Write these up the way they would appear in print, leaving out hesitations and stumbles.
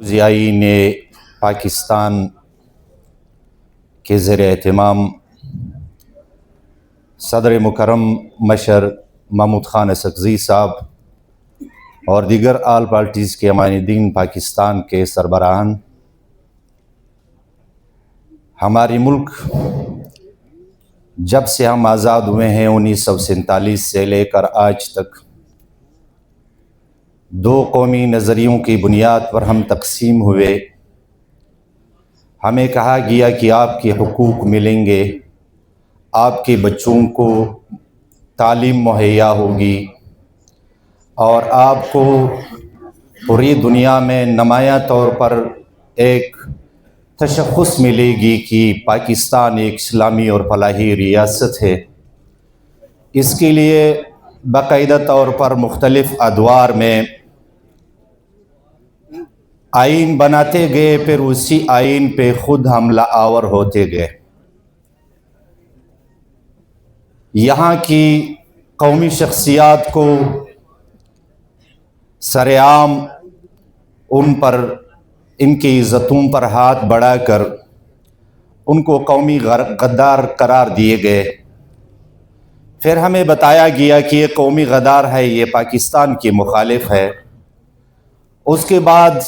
ज़ियाईन पाकिस्तान के ज़ेर एहतमाम सदर मुकर्रम मशर महमूद ख़ान असरग़ी साहब और दीगर आल पार्टीज़ के अमानुद्दीन पाकिस्तान के सरबराहान, हमारी मुल्क जब से हम आज़ाद हुए हैं 1947 से लेकर आज तक दो कौमी नज़रियों की बुनियाद पर हम तकसीम हुए। हमें कहा गया कि आपके हुकूक मिलेंगे, आपके बच्चों को तालीम मुहैया होगी और आपको पूरी दुनिया में नुमायां तौर पर एक तशख़्ख़ुस मिलेगी कि पाकिस्तान एक इस्लामी और फलाही रियासत है। इसके लिए बाकायदा तौर पर मुख्तलिफ़ अदवार में आइन बनाते गए, फिर उसी आइन पे खुद हमला आवर होते गए। यहाँ की कौमी शख्सियात को सरेआम उन पर इनकी इज़्ज़तों पर हाथ बढ़ाकर उनको कौमी गद्दार करार दिए गए। फिर हमें बताया गया कि ये कौमी गद्दार है, ये पाकिस्तान की मुखालिफ है। उसके बाद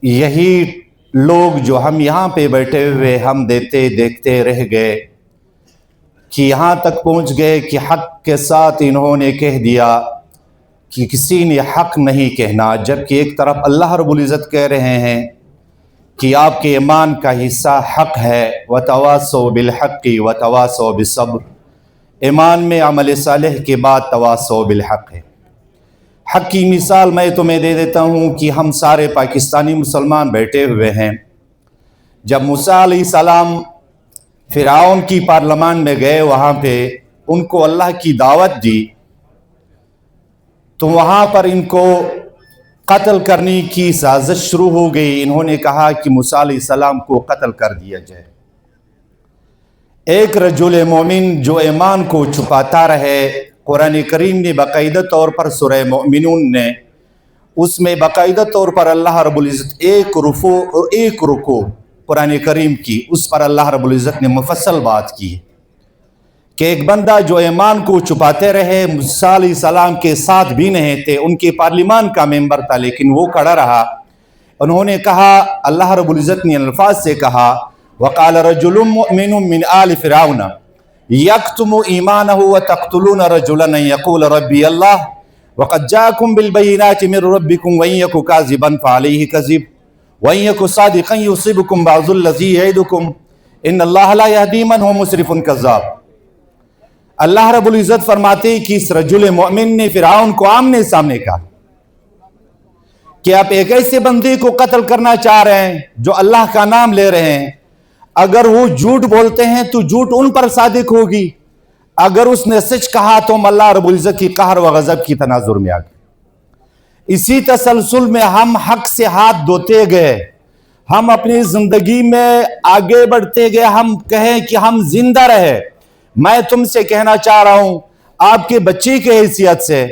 यही लोग जो हम यहाँ पे बैठे हुए हम देखते रह गए कि यहाँ तक पहुँच गए कि हक़ के साथ इन्होंने कह दिया कि किसी ने हक़ नहीं कहना, जबकि एक तरफ अल्लाह रब्बुल इज़्ज़त कह रहे हैं कि आपके ईमान का हिस्सा हक़ है। वतवासौ बिलहक़्क़ि वतवासौ बिस्सब्र, ईमान में अमल सालेह के बाद तवासौ बिलहक़्क़ है। हक़ की मिसाल मैं तुम्हें दे देता हूँ कि हम सारे पाकिस्तानी मुसलमान बैठे हुए हैं। जब मूसा अलैहिस्सलाम फ़िरऔन की पार्लियामान में गए, वहाँ पे उनको अल्लाह की दावत दी, तो वहाँ पर इनको कत्ल करने की साजिश शुरू हो गई। इन्होंने कहा कि मूसा अलैहिस्सलाम को कत्ल कर दिया जाए। एक रजुल मोमिन जो ईमान को छुपाता रहे, कुरान करीम ने बाकायदा तौर पर सूरह मोमिनून ने उसमें बाकायदा तौर पर अल्लाह रब्बुल इज़्ज़त एक रुको कुरान करीम की, उस पर अल्लाह रब्बुल इज़्ज़त ने मुफस्सल बात की कि एक बंदा जो ईमान को छुपाते रहे, मूसा अलैहिस्सलाम के साथ भी नहीं थे, उनके पार्लियामान का मेंबर था, लेकिन वो खड़ा रहा। उन्होंने कहा, अल्लाह रब्बुल इज़्ज़त ने अल्फाज से कहा, वक़ाल रजुलुम मुअमिनुम मिन आलि फ़िरऔन यक्तुमु ईमानहु व तक़्तुलून रजुलन यक़ूल रब्बी अल्लाह वक़द जाअकुम बिल बय्यिनाति मिन रब्बिकुम व इन यकु काज़िबन फ़अलैहि कज़िब व इन यकु सादिक़न युसिबकुम बअज़ुल लज़ी यइदुकुम इन्नल्लाह ला यहदी मन हुवा मुस्रिफ़ुन कज़्ज़ाब। अल्लाह रब्बुल इज़्ज़त फरमाते कि इस रजुल मोमिन ने फ़िरऔन को आमने सामने कहा कि आप एक ऐसे बंदे को कत्ल करना चाह रहे हैं जो अल्लाह का नाम ले रहे हैं। अगर वो झूठ बोलते हैं तो झूठ उन पर सादिक होगी, अगर उसने सच कहा तो हम अल्लाह रब्बुल इज़्ज़त की कहर व गज़ब की तनाजुर में आ गए। इसी तसलसल में हम हक से हाथ धोते गए, हम अपनी जिंदगी में आगे बढ़ते गए, हम कहें कि हम जिंदा रहे। मैं तुमसे कहना चाह रहा हूं आपके बच्चे की हैसियत से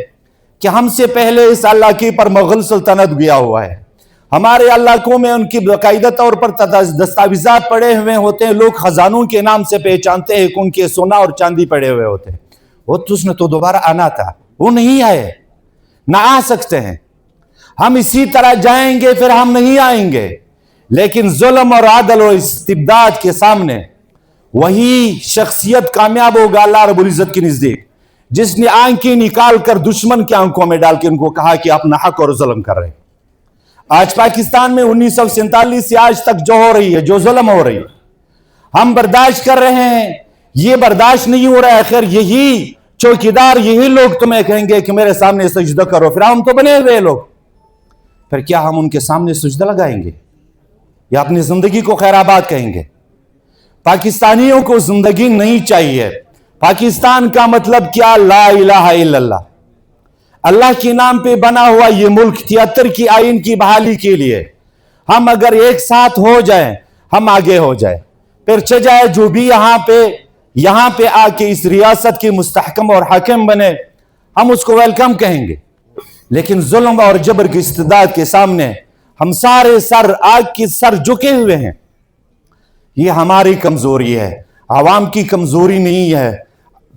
कि हमसे पहले इस इलाके पर मुग़ल सल्तनत गया हुआ है। हमारे इलाकों में उनकी बाकायदा तौर पर दस्तावेज़ात पड़े हुए होते हैं, लोग खजानों के नाम से पहचानते हैं कि उनके सोना और चांदी पड़े हुए होते हैं। वो तो उसने तो दोबारा आना था, वो नहीं आए, ना आ सकते हैं। हम इसी तरह जाएंगे फिर हम नहीं आएंगे, लेकिन जुल्म और आदल और इस्तिबदाद के सामने वही शख्सियत कामयाब होगा अल्लाह रब्बुल इज़्ज़त के नज़दीक जिसने आंखें निकाल कर दुश्मन की आंखों में डाल के उनको कहा कि आप नाहक और जुल्म कर रहे हैं। आज पाकिस्तान में 1947 से आज तक जो हो रही है, जो जुल्म हो रही है, हम बर्दाश्त कर रहे हैं। ये बर्दाश्त नहीं हो रहा है। आखिर यही चौकीदार, यही लोग तुम्हें कहेंगे कि मेरे सामने सजदा करो, फिर हम तो बने हुए लोग, फिर क्या हम उनके सामने सजदा लगाएंगे या अपनी जिंदगी को खैराबाद कहेंगे? पाकिस्तानियों को जिंदगी नहीं चाहिए। पाकिस्तान का मतलब क्या? ला इलाहा इल्लल्लाह, अल्लाह के नाम पे बना हुआ ये मुल्क 73 की आइन की बहाली के लिए हम अगर एक साथ हो जाएं, हम आगे हो जाए, फिर च जाए जो भी यहाँ पे आके इस रियासत के मुस्तहकम और हाकिम बने, हम उसको वेलकम कहेंगे। लेकिन जुल्म और जबर की इस्तिदाद के सामने हम सारे सर आग के सर झुके हुए हैं। ये हमारी कमजोरी है, आवाम की कमजोरी नहीं है।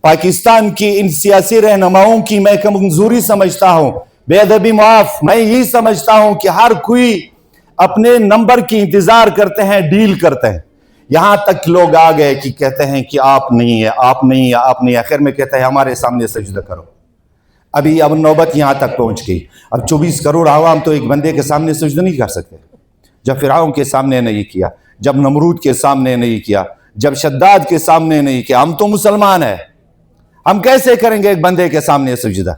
पाकिस्तान की इन सियासी रहनुमाओं की मैं कमजोरी समझता हूं। बेअदबी माफ, मैं यही समझता हूं कि हर कोई अपने नंबर की इंतजार करते हैं, डील करते हैं। यहां तक लोग आ गए कि कहते हैं कि आप नहीं है, आप नहीं है, आप नहीं है। आखिर में कहते हैं हमारे सामने सजदा करो। अभी अब नौबत यहां तक पहुंच गई। अब 24 करोड़ आवाम तो एक बंदे के सामने सजदा नहीं कर सकते। जब फिरौन के सामने नहीं किया, जब नमरूद के सामने नहीं किया, जब शद्दाद के सामने नहीं किया, हम तो मुसलमान हैं, हम कैसे करेंगे एक बंदे के सामने सजदा?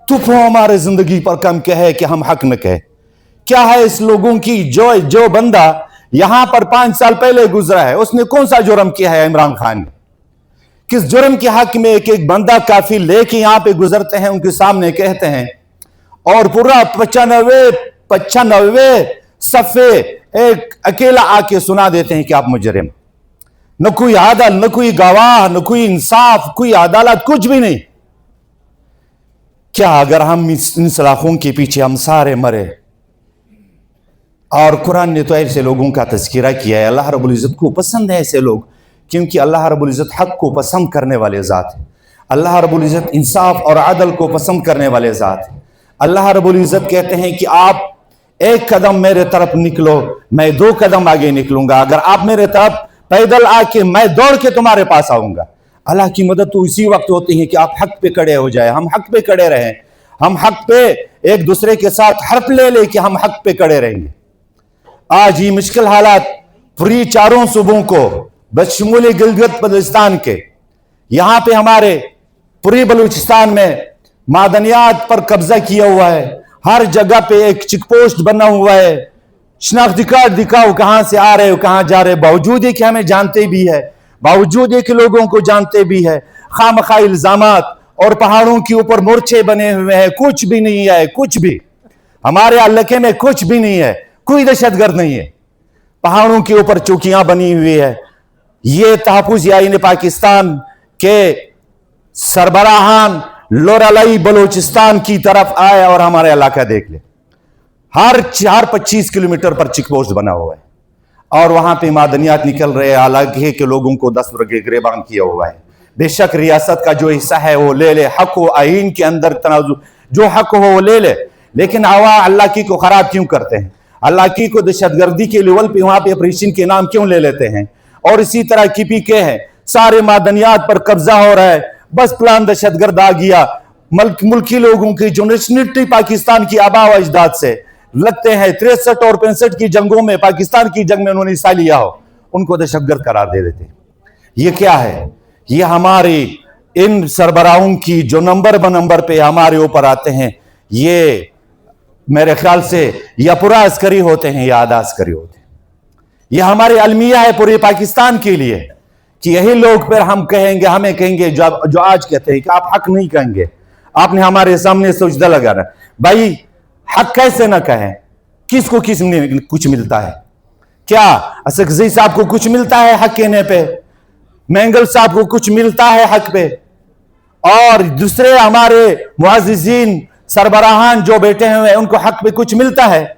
तुफो हमारे जिंदगी पर कम कहे कि हम हक न कहे। क्या है इस लोगों की? जो बंदा यहां पर 5 साल पहले गुजरा है, उसने कौन सा जुर्म किया है? इमरान खान ने किस जुर्म के हक में एक बंदा काफी लेके यहां पे गुजरते हैं, उनके सामने कहते हैं, और पूरा 95 सफ़े एक अकेला आके सुना देते हैं कि आप मुजरिम। न कोई आदल, न कोई गवाह, न कोई इंसाफ, कोई अदालत, कुछ भी नहीं। क्या अगर हम इन सलाखों के पीछे हम सारे मरे? और कुरान ने तो ऐसे लोगों का तज़किरा किया है। अल्लाह रब्बुल इज़्ज़त को पसंद है ऐसे लोग, क्योंकि अल्लाह रब्बुल इज़्ज़त हक को पसंद करने वाले ज़ात है। अल्लाह रब्बुल इज़्ज़त इंसाफ और अदल को पसंद करने वाले ज़ात है। अल्लाह रब्बुल इज़्ज़त कहते हैं कि आप एक कदम मेरे तरफ निकलो, मैं 2 कदम आगे निकलूंगा। अगर आप मेरे तरफ पैदल आके, मैं दौड़ के तुम्हारे पास आऊंगा। अल्लाह की मदद तो इसी वक्त होती है कि आप हक पे खड़े हो जाए, हम हक पे खड़े रहें, हम हक पे एक दूसरे के साथ हर्फ ले ले कि हम हक पे खड़े रहेंगे। आज ये मुश्किल हालात पूरी चारों सूबों को बशमूल गिलगित बल्तिस्तान के, यहां पे हमारे पूरी बलूचिस्तान में मादनियात पर कब्जा किया हुआ है। हर जगह पे एक चेक पोस्ट बना हुआ है। शनाख्ती कार्ड दिखाओ, कहां से आ रहे हो, कहां जा रहे हो। बावजूद है कि हमें जानते भी है, बावजूद है कि लोगों को जानते भी है, खामखा इल्जामात और पहाड़ों के ऊपर मोर्चे बने हुए हैं। कुछ भी नहीं है, कुछ भी हमारे इलाके में कुछ भी नहीं है, कोई दहशतगर्द नहीं है। पहाड़ों के ऊपर चौकियां बनी हुई है। ये तहफ़्फ़ुज़ आईन पाकिस्तान के सरबराहान लोरालाई बलोचिस्तान की तरफ आए और हमारा इलाका देख ले। हर 4-25 किलोमीटर पर चेक पोस्ट बना हुआ है और वहां पे मादनियात निकल रहे हैं। इलाके के लोगों को 10 वर्गे गिरबान किया हुआ है। बेशक रियासत का जो हिस्सा है वो ले ले, हक हो आइन के अंदर तनाज़ु, जो हक हो वो ले ले, लेकिन आवा अल्लाह की को खराब क्यों करते हैं? अल्लाह की को दहशतगर्दी के लेवल पे वहां पे ऑपरेशन के नाम क्यों ले लेते हैं? और इसी तरह KPK है, सारे मादनियात पर कब्जा हो रहा है। बस प्लान दहशतगर्द आ गया। मुल्की लोगों की जो नेशनलिटी पाकिस्तान की आबा व अजदाद से लगते हैं, 63 और 65 की जंगों में, पाकिस्तान की जंग में उन्होंने हिस्सा लिया हो, उनको दहशतगर्द करार दे देते। ये क्या है? ये हमारे इन सरबराहों की जो नंबर ब नंबर पे हमारे ऊपर आते हैं, ये मेरे ख्याल से या पूरा अस्करी होते हैं या आधा अस्करी होते हैं। ये हमारे अलमिया है पूरे पाकिस्तान के लिए कि यही लोग फिर हम कहेंगे, हमें कहेंगे जो आज कहते हैं कि आप हक नहीं कहेंगे, आपने हमारे सामने सजदा लगाना। भाई हक कैसे ना कहें? किसको कुछ मिलता है? क्या असगज़ई साहब को कुछ मिलता है हक कहने पे? मैंगल साहब को कुछ मिलता है हक पे? और दूसरे हमारे मुअज़्ज़िज़ीन सरबराहान जो बैठे हुए हैं, उनको हक पे कुछ मिलता है?